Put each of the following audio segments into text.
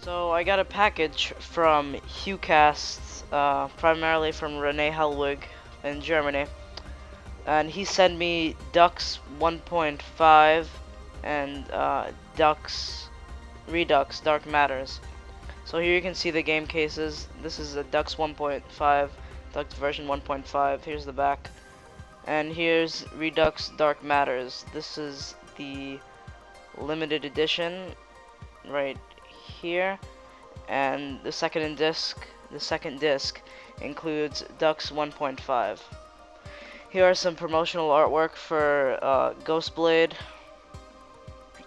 So I got a package from Hucast, primarily from Rene Hellwig in Germany, and he sent me Dux 1.5 and Dux Redux Dark Matters. So here you can see the game cases. This is a Dux 1.5, Dux version 1.5. Here's the back, and here's Redux Dark Matters. This is the limited edition right here. And the second disc includes Dux 1.5. Here are some promotional artwork for Ghostblade.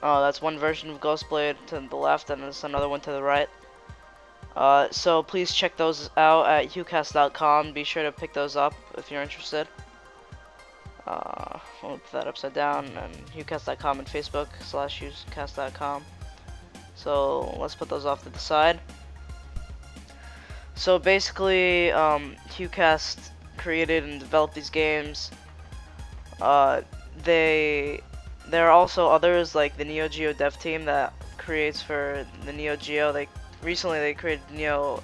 That's one version of Ghostblade to the left, and there's another one to the right. So please check those out at hucast.com. Be sure to pick those up if you're interested. I'll put that upside down, and hucast.com and Facebook/hucast.com. So let's put those off to the side. So basically, Hucast created and developed these games. There are also others like the Neo Geo dev team that creates for the Neo Geo. Recently they created Neo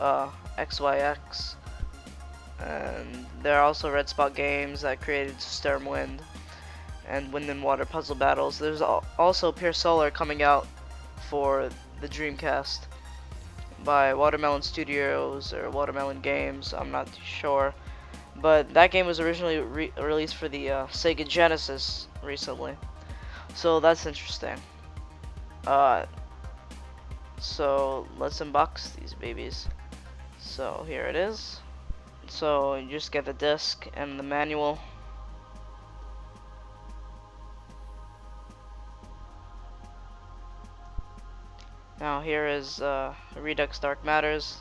XYX, and there are also Red Spot Games that created Stormwind and Wind and Water Puzzle Battles. There's also Pure Solar coming out for the Dreamcast by Watermelon Studios or Watermelon Games, I'm not too sure. But that game was originally released for the Sega Genesis recently. So that's interesting. So let's unbox these babies. So here it is. So you just get the disc and the manual. Now here is Redux Dark Matters,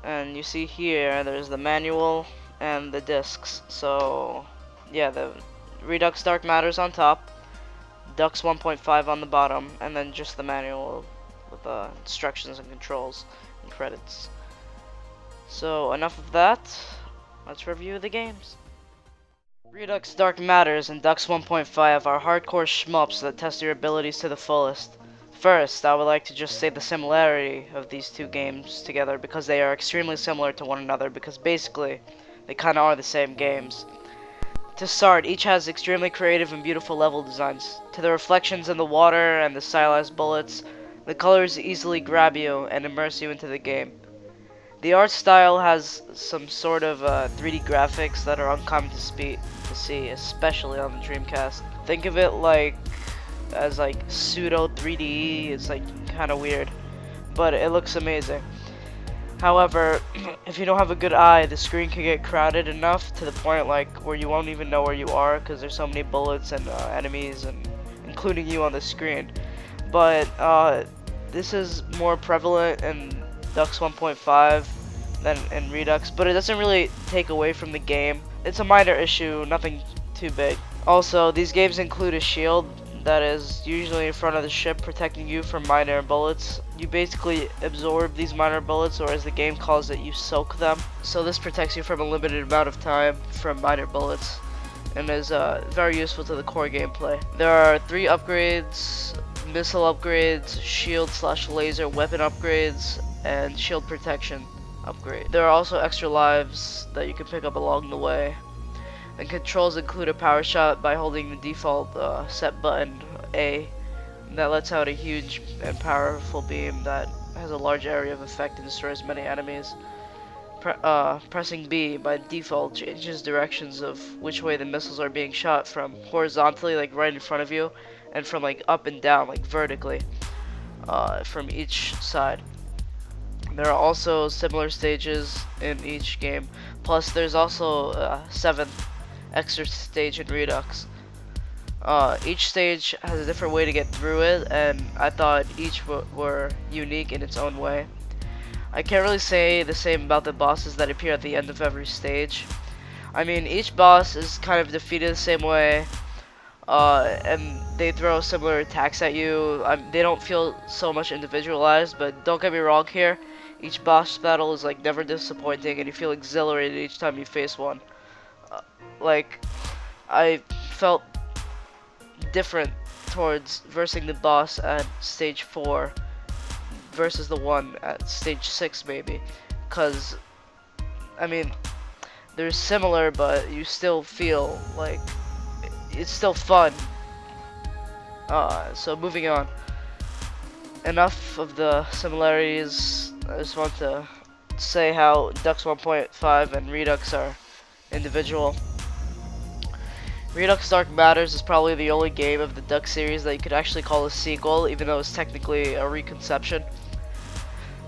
and you see here there's the manual and the discs. So yeah, the Redux Dark Matters on top, Dux 1.5 on the bottom, and then just the manual with instructions and controls and credits. So enough of that, let's review the games. Redux Dark Matters and Dux 1.5 are hardcore shmups that test your abilities to the fullest. First, I would like to just say the similarity of these two games together, because they are extremely similar to one another, because basically they kinda are the same games. To start, each has extremely creative and beautiful level designs. To the reflections in the water and the stylized bullets, the colors easily grab you and immerse you into the game. The art style has some sort of 3D graphics that are uncommon to see, especially on the Dreamcast. Think of it as pseudo 3D. It's kind of weird, but it looks amazing. However, if you don't have a good eye, the screen can get crowded enough to the point where you won't even know where you are, because there's so many bullets and enemies, and including you on the screen. But this is more prevalent in Dux 1.5 than in Redux, but it doesn't really take away from the game. It's a minor issue, nothing too big. Also, these games include a shield that is usually in front of the ship, protecting you from minor bullets. You basically absorb these minor bullets, or as the game calls it, you soak them. So this protects you from a limited amount of time from minor bullets, and is very useful to the core gameplay. There are 3 upgrades: missile upgrades, shield/laser weapon upgrades, and shield protection upgrade. There are also extra lives that you can pick up along the way. And controls include a power shot by holding the default set button A, that lets out a huge and powerful beam that has a large area of effect and destroys many enemies. Pressing B by default changes directions of which way the missiles are being shot, from horizontally, right in front of you, and from up and down, vertically, from each side. There are also similar stages in each game, plus there's also a 7th extra stage in Redux. Each stage has a different way to get through it, and I thought each were unique in its own way. I can't really say the same about the bosses that appear at the end of every stage. I mean, each boss is kind of defeated the same way, and they throw similar attacks at you. They don't feel so much individualized, but don't get me wrong here. Each boss battle is never disappointing, and you feel exhilarated each time you face one. I felt different towards versing the boss at stage 4 versus the one at stage 6 maybe, because I mean they're similar, but you still feel like it's still fun. So moving on. Enough of the similarities. I just want to say how Dux 1.5 and Redux are individual. Redux Dark Matters is probably the only game of the Dux series that you could actually call a sequel, even though it's technically a reconception.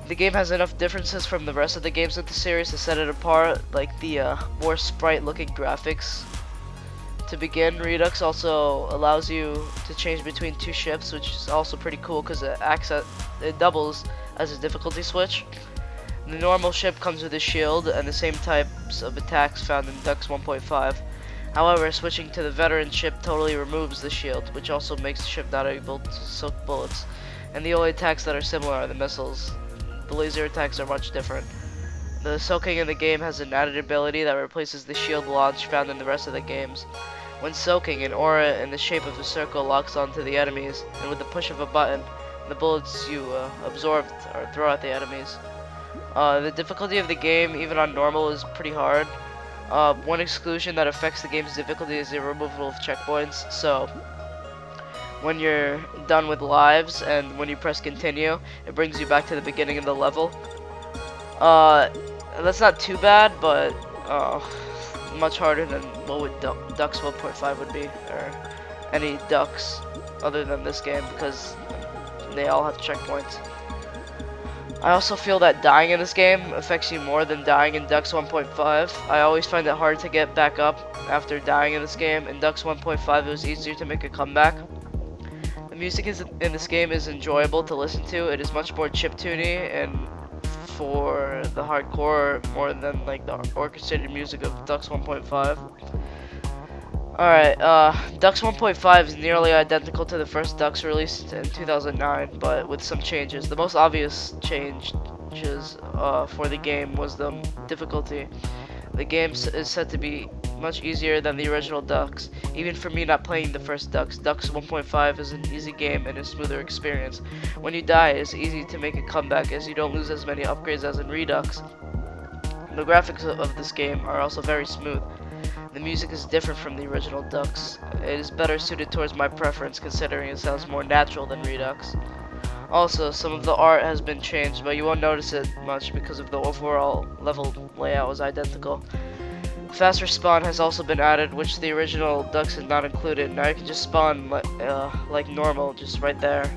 The game has enough differences from the rest of the games in the series to set it apart, like the more sprite-looking graphics. To begin, Redux also allows you to change between two ships, which is also pretty cool because it doubles as a difficulty switch. The normal ship comes with a shield and the same types of attacks found in Dux 1.5. However, switching to the veteran ship totally removes the shield, which also makes the ship not able to soak bullets. And the only attacks that are similar are the missiles. The laser attacks are much different. The soaking in the game has an added ability that replaces the shield launch found in the rest of the games. When soaking, an aura in the shape of a circle locks onto the enemies, and with the push of a button, the bullets you absorbed are thrown at the enemies. The difficulty of the game, even on normal, is pretty hard. One exclusion that affects the game's difficulty is the removal of checkpoints, so when you're done with lives and when you press continue, it brings you back to the beginning of the level. That's not too bad, but much harder than what would Dux 1.5 would be, or any Dux other than this game, because they all have checkpoints. I also feel that dying in this game affects you more than dying in Dux 1.5. I always find it hard to get back up after dying in this game. In Dux 1.5 it was easier to make a comeback. The music in this game is enjoyable to listen to. It is much more chiptune and for the hardcore more than like the orchestrated music of Dux 1.5. Alright, Dux 1.5 is nearly identical to the first Dux released in 2009, but with some changes. The most obvious changes for the game was the difficulty. The game is said to be much easier than the original Dux. Even for me not playing the first Dux, Dux 1.5 is an easy game and a smoother experience. When you die, it's easy to make a comeback as you don't lose as many upgrades as in Redux. The graphics of this game are also very smooth. The music is different from the original Dux. It is better suited towards my preference considering it sounds more natural than Redux. Also, some of the art has been changed, but you won't notice it much because of the overall level layout was identical. Fast respawn has also been added, which the original Dux had not included. Now you can just spawn like normal, just right there,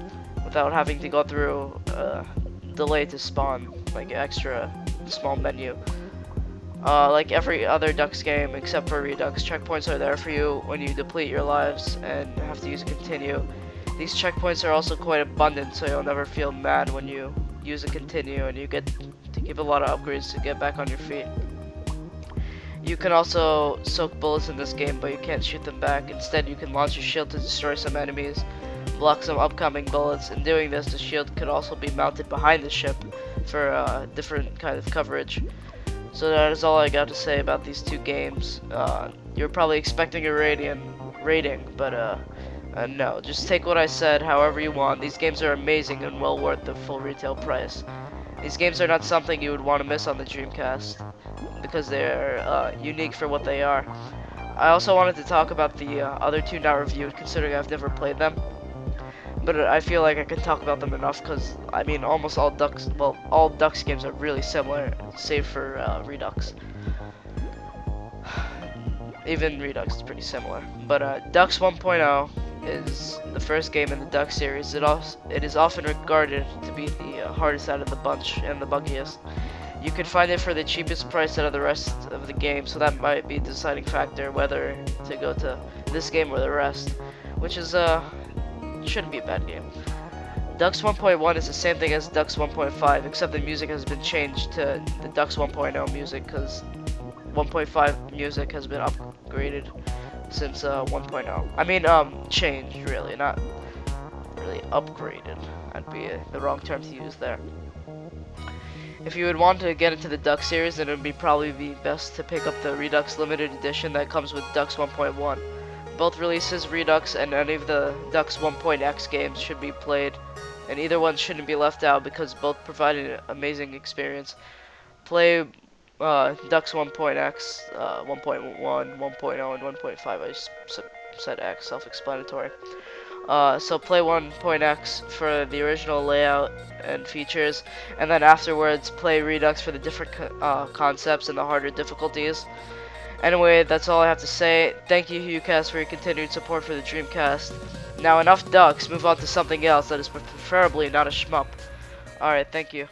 without having to go through delay to spawn, like extra small menu. Like every other Dux game except for Redux, checkpoints are there for you when you deplete your lives and have to use a continue. These checkpoints are also quite abundant, so you'll never feel mad when you use a continue and you get to keep a lot of upgrades to get back on your feet. You can also soak bullets in this game, but you can't shoot them back. Instead, you can launch your shield to destroy some enemies, block some upcoming bullets. In doing this, the shield could also be mounted behind the ship for different kind of coverage. So that is all I got to say about these two games. You're probably expecting a rating, but no. Just take what I said however you want. These games are amazing and well worth the full retail price. These games are not something you would want to miss on the Dreamcast because they're unique for what they are. I also wanted to talk about the other two not reviewed, considering I've never played them. But I feel like I can talk about them enough because, I mean, almost all Dux games are really similar, save for Redux. Even Redux is pretty similar. But Dux 1.0 is the first game in the Dux series. It is often regarded to be the hardest out of the bunch and the buggiest. You can find it for the cheapest price out of the rest of the game, so that might be a deciding factor whether to go to this game or the rest, which is shouldn't be a bad game. Dux 1.1 is the same thing as Dux 1.5, except the music has been changed to the Dux 1.0 music because 1.5 music has been upgraded since 1.0. I mean, changed really, not really upgraded. That'd be the wrong term to use there. If you would want to get into the Dux series, then it would probably be best to pick up the Redux limited edition that comes with Dux 1.1. Both releases, Redux and any of the Dux 1.x games, should be played and either one shouldn't be left out because both provide an amazing experience. Play Dux 1.x, 1.1, 1.0, and 1.5. I just said X, self-explanatory. So play 1.x for the original layout and features, and then afterwards play Redux for the different concepts and the harder difficulties. Anyway, that's all I have to say. Thank you, HughCast, for your continued support for the Dreamcast. Now enough Dux, move on to something else that is preferably not a shmup. Alright, thank you.